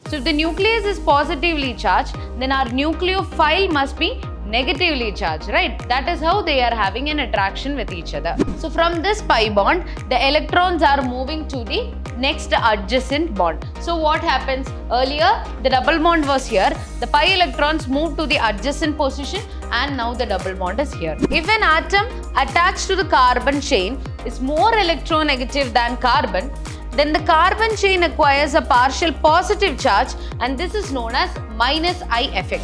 So if the nucleus is positively charged, then our nucleophile must be negatively charged, right? That is how they are having an attraction with each other. So from this pi bond, the electrons are moving to the next adjacent bond. So what happens? Earlier, the double bond was here. The pi electrons moved to the adjacent position and now the double bond is here. If an atom attached to the carbon chain is more electronegative than carbon, then the carbon chain acquires a partial positive charge and this is known as minus I effect.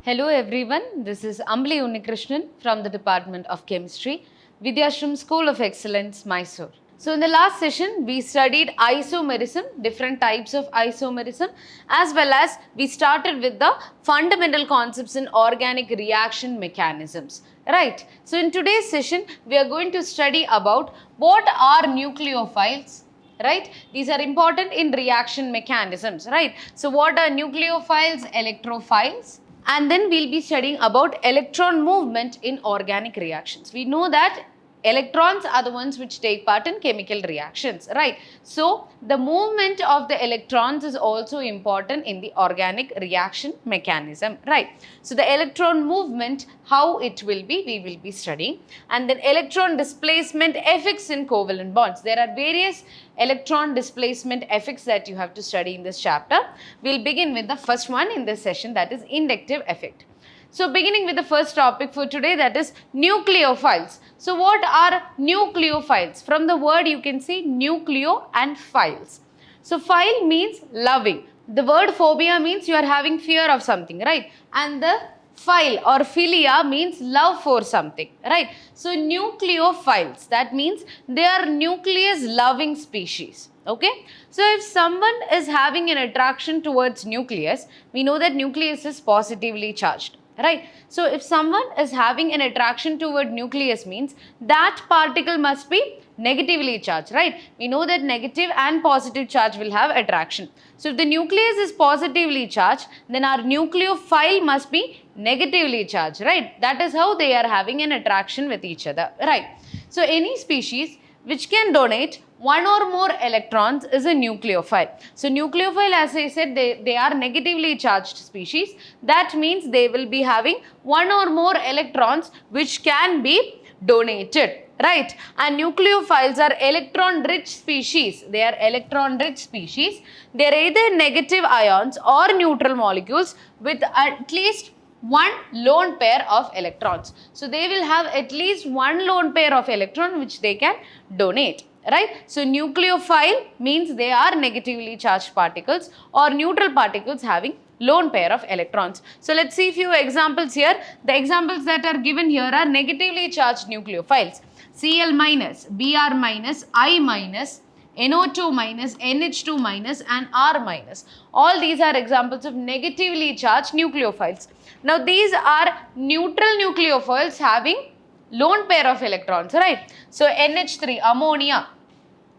Hello everyone, this is Ambali Unnikrishnan from the Department of Chemistry, Vidhyaashram School of Excellence, Mysore. So in the last session, we studied isomerism, different types of isomerism, as well as we started with the fundamental concepts in organic reaction mechanisms. Right. So in today's session, we are going to study about what are nucleophiles. Right. These are important in reaction mechanisms. Right. So what are nucleophiles, electrophiles? And then we'll be studying about electron movement in organic reactions. We know that electrons are the ones which take part in chemical reactions, right? So the movement of the electrons is also important in the organic reaction mechanism, right? So the electron movement, how it will be, we will be studying. And then electron displacement effects in covalent bonds. There are various electron displacement effects that you have to study in this chapter. We'll begin with the first one in this session, that is inductive effect. So beginning with the first topic for today, that is nucleophiles. So what are nucleophiles? From the word you can see nucleo and philes. So phile means loving. The word phobia means you are having fear of something, right? And the phile or philia means love for something, right? So nucleophiles, that means they are nucleus loving species. Okay, so if someone is having an attraction towards nucleus, we know that nucleus is positively charged. Right. So if someone is having an attraction toward nucleus means that particle must be negatively charged, right? We know that negative and positive charge will have attraction. So if the nucleus is positively charged, then our nucleophile must be negatively charged, right? That is how they are having an attraction with each other, right? So any species which can donate one or more electrons is a nucleophile. So nucleophile, as I said, they are negatively charged species. That means they will be having one or more electrons which can be donated, right? And nucleophiles are electron rich species. They are electron rich species. They are either negative ions or neutral molecules with at least one lone pair of electrons. So they will have at least one lone pair of electron which they can donate, right? So nucleophile means they are negatively charged particles or neutral particles having lone pair of electrons. So let's see a few examples here. The examples that are given here are negatively charged nucleophiles. Cl minus, Br minus, I minus, NO2 minus, NH2 minus and R minus. All these are examples of negatively charged nucleophiles. Now these are neutral nucleophiles having lone pair of electrons, right? So NH3, ammonia,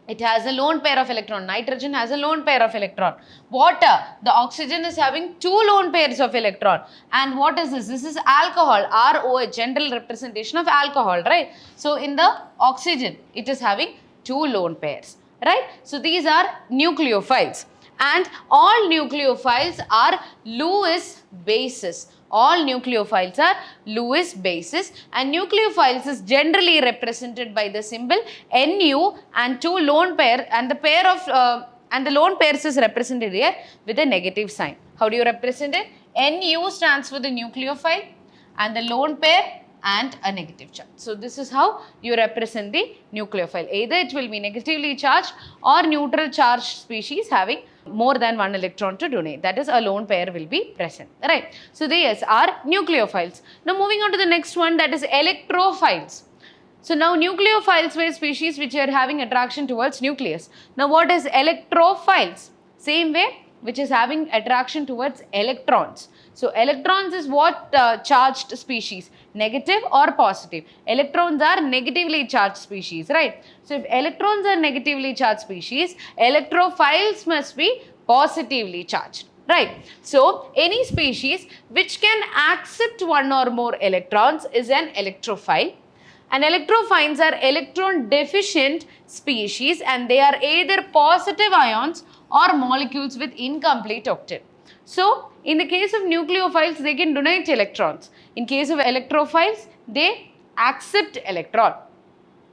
it has a lone pair of electron. Nitrogen has a lone pair of electron. Water, the oxygen is having two lone pairs of electron. And what is this? This is alcohol, ROH, general representation of alcohol, right? So in the oxygen, it is having two lone pairs, right? So these are nucleophiles. And all nucleophiles are Lewis bases. All nucleophiles are Lewis bases and nucleophiles is generally represented by the symbol Nu and two lone pair and the pair of and the lone pairs is represented here with a negative sign. How do you represent it? Nu stands for the nucleophile and the lone pair and a negative charge. So this is how you represent the nucleophile. Either it will be negatively charged or neutral charged species having more than one electron to donate. That is, a lone pair will be present, right? So these are nucleophiles. Now moving on to the next one, that is electrophiles. So now nucleophiles were species which are having attraction towards nucleus. Now what is electrophiles? Same way, which is having attraction towards electrons. So electrons is what charged species, negative or positive. Electrons are negatively charged species, right? So if electrons are negatively charged species, electrophiles must be positively charged, right? So any species which can accept one or more electrons is an electrophile. And electrophiles are electron deficient species, and they are either positive ions or molecules with incomplete octet. So, in the case of nucleophiles, they can donate electrons. In case of electrophiles, they accept electron.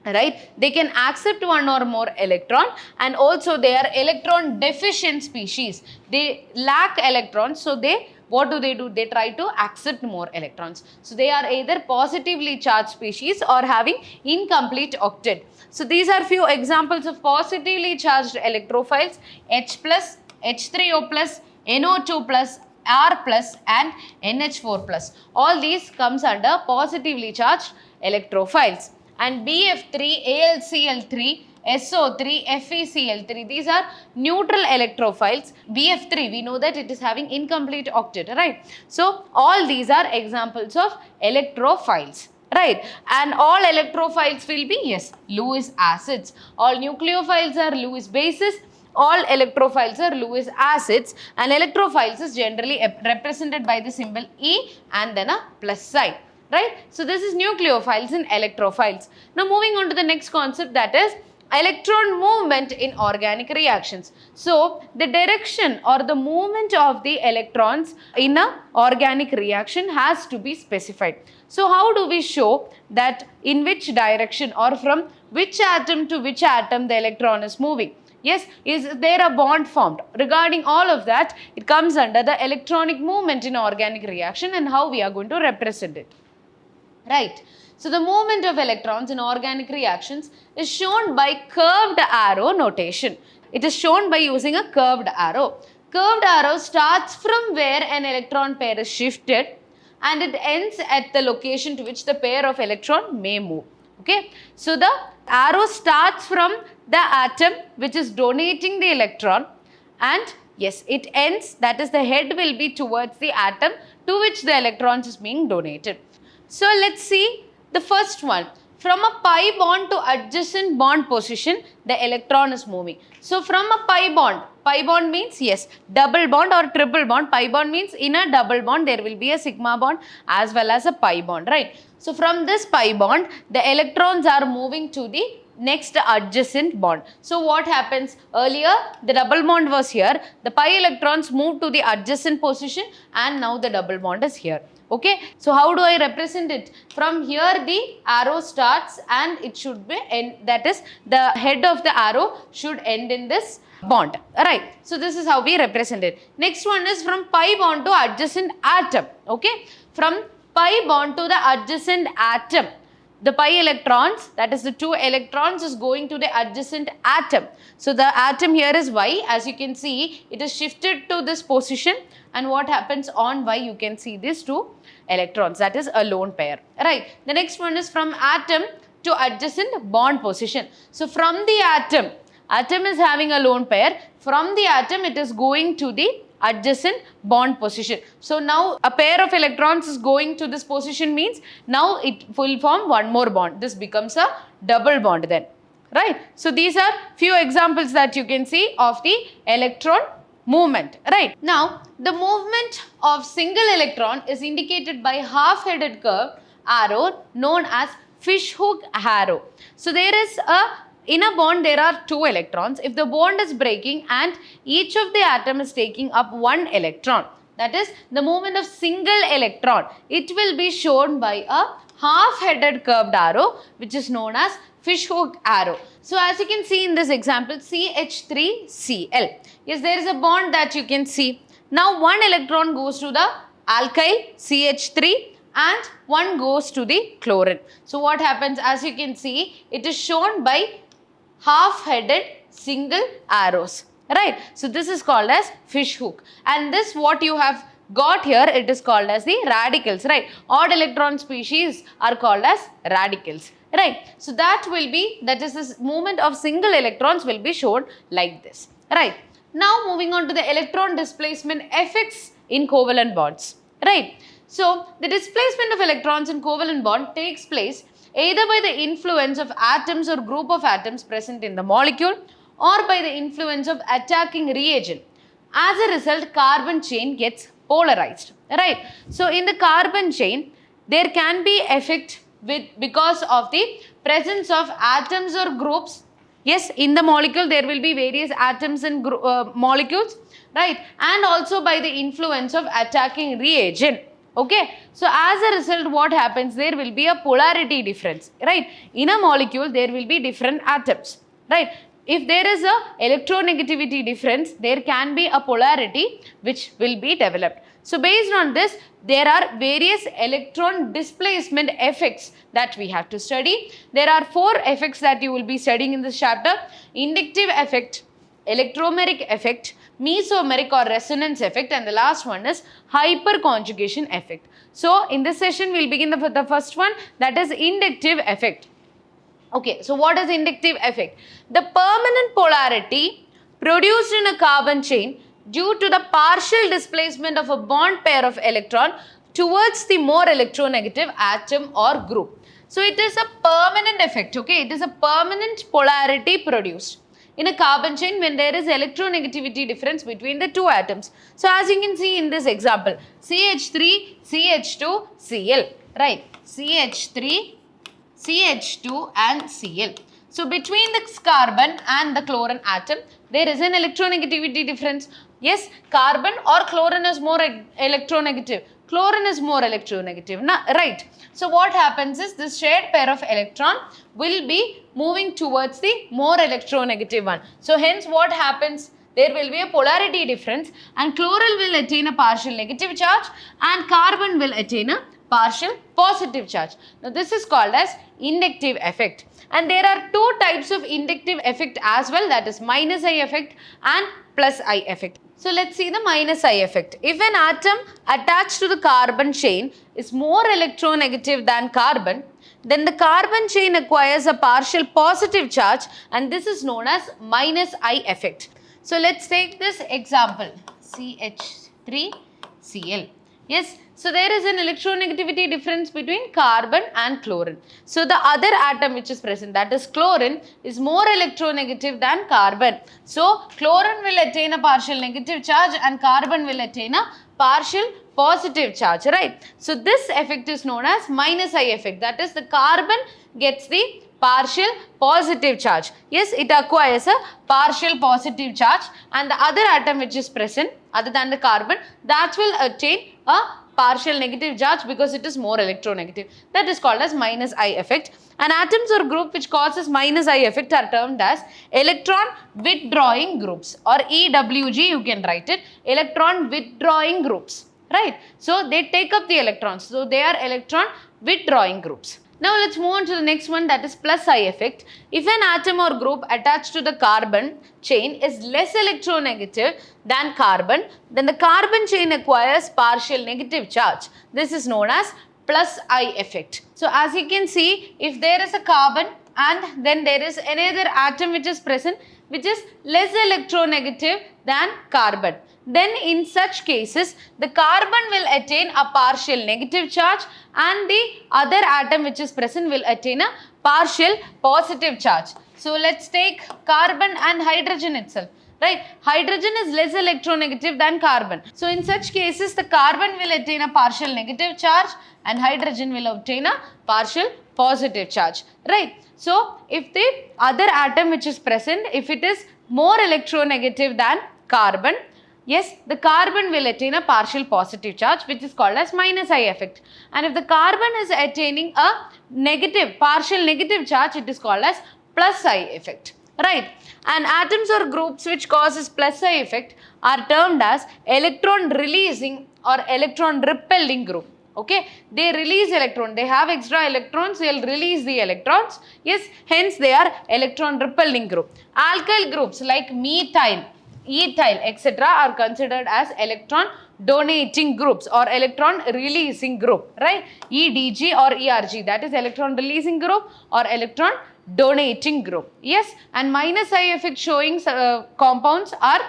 Right? They can accept one or more electron, and also they are electron deficient species. They lack electrons, so what do? They try to accept more electrons. So they are either positively charged species or having incomplete octet. So these are few examples of positively charged electrophiles: H+, H3O+, NO2+, R+, and NH4+. All these comes under positively charged electrophiles. And BF3, AlCl3, SO3, FeCl3, these are neutral electrophiles. BF3, we know that it is having incomplete octet, right? So all these are examples of electrophiles, right? And all electrophiles will be, yes, Lewis acids. All nucleophiles are Lewis bases. All electrophiles are Lewis acids, and electrophiles is generally represented by the symbol E and then a plus sign. Right? So this is nucleophiles and electrophiles. Now moving on to the next concept, that is electron movement in organic reactions. So the direction or the movement of the electrons in an organic reaction has to be specified. So how do we show that in which direction or from which atom to which atom the electron is moving? Yes, is there a bond formed? Regarding all of that, it comes under the electronic movement in organic reaction and how we are going to represent it. Right. So the movement of electrons in organic reactions is shown by curved arrow notation. It is shown by using a curved arrow. Curved arrow starts from where an electron pair is shifted and it ends at the location to which the pair of electron may move. Okay. So the arrow starts from the atom which is donating the electron, and yes, it ends, that is the head will be towards the atom to which the electrons is being donated. So let's see the first one. From a pi bond to adjacent bond position, the electron is moving. So from a pi bond means, yes, double bond or triple bond. Pi bond means in a double bond there will be a sigma bond as well as a pi bond, right? So from this pi bond, the electrons are moving to the next adjacent bond. So what happens? Earlier the double bond was here, the pi electrons moved to the adjacent position, and now the double bond is here. Okay, so how do I represent it? From here the arrow starts and it should be end, that is the head of the arrow should end in this bond, right? So this is how we represent it. Next one is from pi bond to adjacent atom. Okay, from pi bond to the adjacent atom, the pi electrons, that is the 2 electrons, is going to the adjacent atom. So the atom here is Y. As you can see, it is shifted to this position, and what happens on Y, you can see these 2 electrons, that is a lone pair, right? The next one is from atom to adjacent bond position. So from the atom is having a lone pair. From the atom, it is going to the adjacent bond position. So now a pair of electrons is going to this position, means now it will form one more bond. This becomes a double bond then, right? So these are few examples that you can see of the electron movement, right? Now the movement of single electron is indicated by half-headed curve arrow known as fishhook arrow. So there is in a bond there are 2 electrons. If the bond is breaking and each of the atom is taking up 1 electron, that is the movement of single electron, it will be shown by a half-headed curved arrow which is known as fishhook arrow. So as you can see in this example, CH3Cl. Yes, there is a bond that you can see. Now 1 electron goes to the alkyl CH3 and 1 goes to the chlorine. So what happens? As you can see, it is shown by half-headed single arrows, right? So this is called as fishhook, and this what you have got here, it is called as the radicals, right? Odd electron species are called as radicals, right? So that will be, that is this movement of single electrons will be shown like this, right? Now moving on to the electron displacement effects in covalent bonds, right? So the displacement of electrons in covalent bond takes place either by the influence of atoms or group of atoms present in the molecule or by the influence of attacking reagent. As a result, carbon chain gets polarized, right? So in the carbon chain, there can be effect because of the presence of atoms or groups. Yes, in the molecule there will be various atoms and molecules, right? And also by the influence of attacking reagent. Okay, so as a result, what happens? There will be a polarity difference, right? In a molecule, there will be different atoms, right? If there is a electronegativity difference, there can be a polarity which will be developed. So based on this, there are various electron displacement effects that we have to study. There are 4 effects that you will be studying in this chapter: inductive effect, electromeric effect, mesomeric or resonance effect, and the last one is hyperconjugation effect. So in this session, we'll begin with the first one, that is inductive effect. Okay, so what is inductive effect? The permanent polarity produced in a carbon chain due to the partial displacement of a bond pair of electron towards the more electronegative atom or group. So it is a permanent effect, okay? It is a permanent polarity produced in a carbon chain when there is electronegativity difference between the 2 atoms. So as you can see in this example, CH3, CH2, Cl, right? CH3, CH2 and Cl. So between the carbon and the chlorine atom, there is an electronegativity difference. Yes, carbon or chlorine is more electronegative. Chlorine is more electronegative, right? So what happens is this shared pair of electron will be moving towards the more electronegative one. So hence what happens? There will be a polarity difference and chlorine will attain a partial negative charge and carbon will attain a partial positive charge. Now this is called as inductive effect. And there are 2 types of inductive effect as well, that is minus I effect and plus I effect. So let's see the minus I effect. If an atom attached to the carbon chain is more electronegative than carbon, then the carbon chain acquires a partial positive charge and this is known as minus I effect. So let's take this example, CH3Cl. Yes, so there is an electronegativity difference between carbon and chlorine. So the other atom which is present, that is chlorine, is more electronegative than carbon. So chlorine will attain a partial negative charge and carbon will attain a partial positive charge, right? So this effect is known as minus I effect. That is, the carbon gets the partial positive charge. Yes, it acquires a partial positive charge and the other atom which is present other than the carbon, that will attain a partial negative charge because it is more electronegative. That is called as minus I effect. And atoms or group which causes minus I effect are termed as electron withdrawing groups, or EWG you can write it, electron withdrawing groups, right? So they take up the electrons, so they are electron withdrawing groups. Now let's move on to the next one, that is plus I effect. If an atom or group attached to the carbon chain is less electronegative than carbon, then the carbon chain acquires partial negative charge. This is known as plus I effect. So as you can see, if there is a carbon and then there is another atom which is present which is less electronegative than carbon, then in such cases the carbon will attain a partial negative charge and the other atom which is present will attain a partial positive charge. So let's take carbon and hydrogen itself, right? Hydrogen is less electronegative than carbon. So in such cases the carbon will attain a partial negative charge and hydrogen will obtain a partial positive charge, right? So if the other atom which is present, if it is more electronegative than carbon, yes, the carbon will attain a partial positive charge which is called as minus I effect. And if the carbon is attaining a negative, partial negative charge, it is called as plus I effect, right? And atoms or groups which causes plus I effect are termed as electron releasing or electron repelling group. Okay, they release electron, they have extra electrons, they will release the electrons. Yes, hence they are electron repelling group. Alkyl groups like methyl, ethyl, etc. are considered as electron donating groups or electron releasing group, right? EDG or ERG, that is electron releasing group or electron donating group. Yes, and minus I effect showing compounds are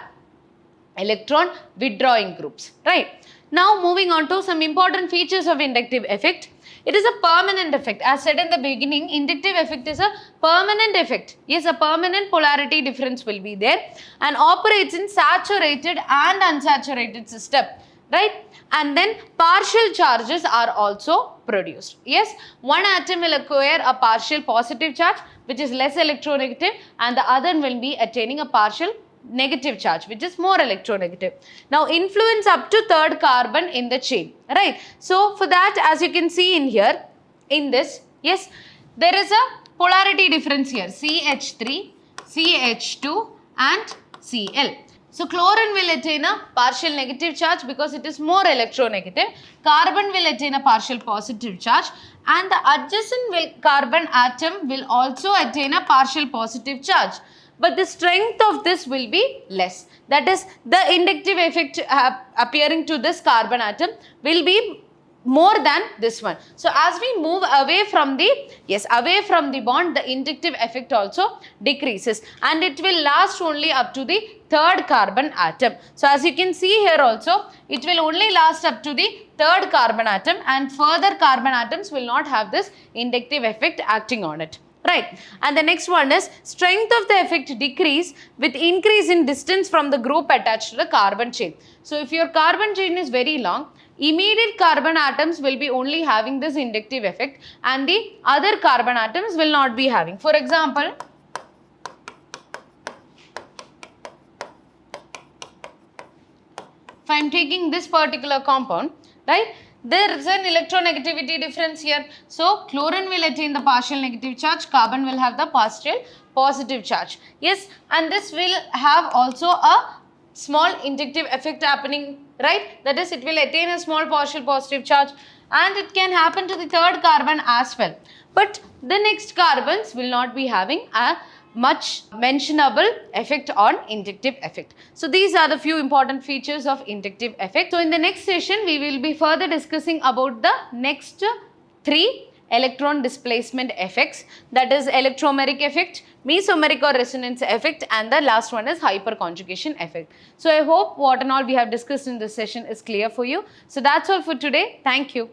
electron withdrawing groups, right? Now moving on to some important features of inductive effect. It is a permanent effect. As said in the beginning, inductive effect is a permanent effect. Yes, a permanent polarity difference will be there and operates in saturated and unsaturated system. right? And then partial charges are also produced. Yes, one atom will acquire a partial positive charge which is less electronegative, and the other will be attaining a partial negative charge which is more electronegative. Now influence up to third carbon in the chain, right? So for that, as you can see in here, in this, yes, there is a polarity difference here, CH3, CH2 and Cl. So chlorine will attain a partial negative charge because it is more electronegative. Carbon will attain a partial positive charge, and the adjacent carbon atom will also attain a partial positive charge. But the strength of this will be less. That is, the inductive effect appearing to this carbon atom will be more than this one. So as we move away from the bond, the inductive effect also decreases, and it will last only up to the third carbon atom. So as you can see here also, it will only last up to the third carbon atom, and further carbon atoms will not have this inductive effect acting on it. Right. And the next one is strength of the effect decrease with increase in distance from the group attached to the carbon chain. So if your carbon chain is very long, immediate carbon atoms will be only having this inductive effect, and the other carbon atoms will not be having. For example, if I am taking this particular compound, right, there is an electronegativity difference here. So chlorine will attain the partial negative charge, carbon will have the partial positive charge. Yes, and this will have also a small inductive effect happening, right? That is, it will attain a small partial positive charge, and it can happen to the third carbon as well. But the next carbons will not be having a much mentionable effect on inductive effect. So these are the few important features of inductive effect. So in the next session, we will be further discussing about the next 3 electron displacement effects, that is electromeric effect, mesomeric or resonance effect, and the last one is hyperconjugation effect. So I hope what and all we have discussed in this session is clear for you. So that's all for today. Thank you.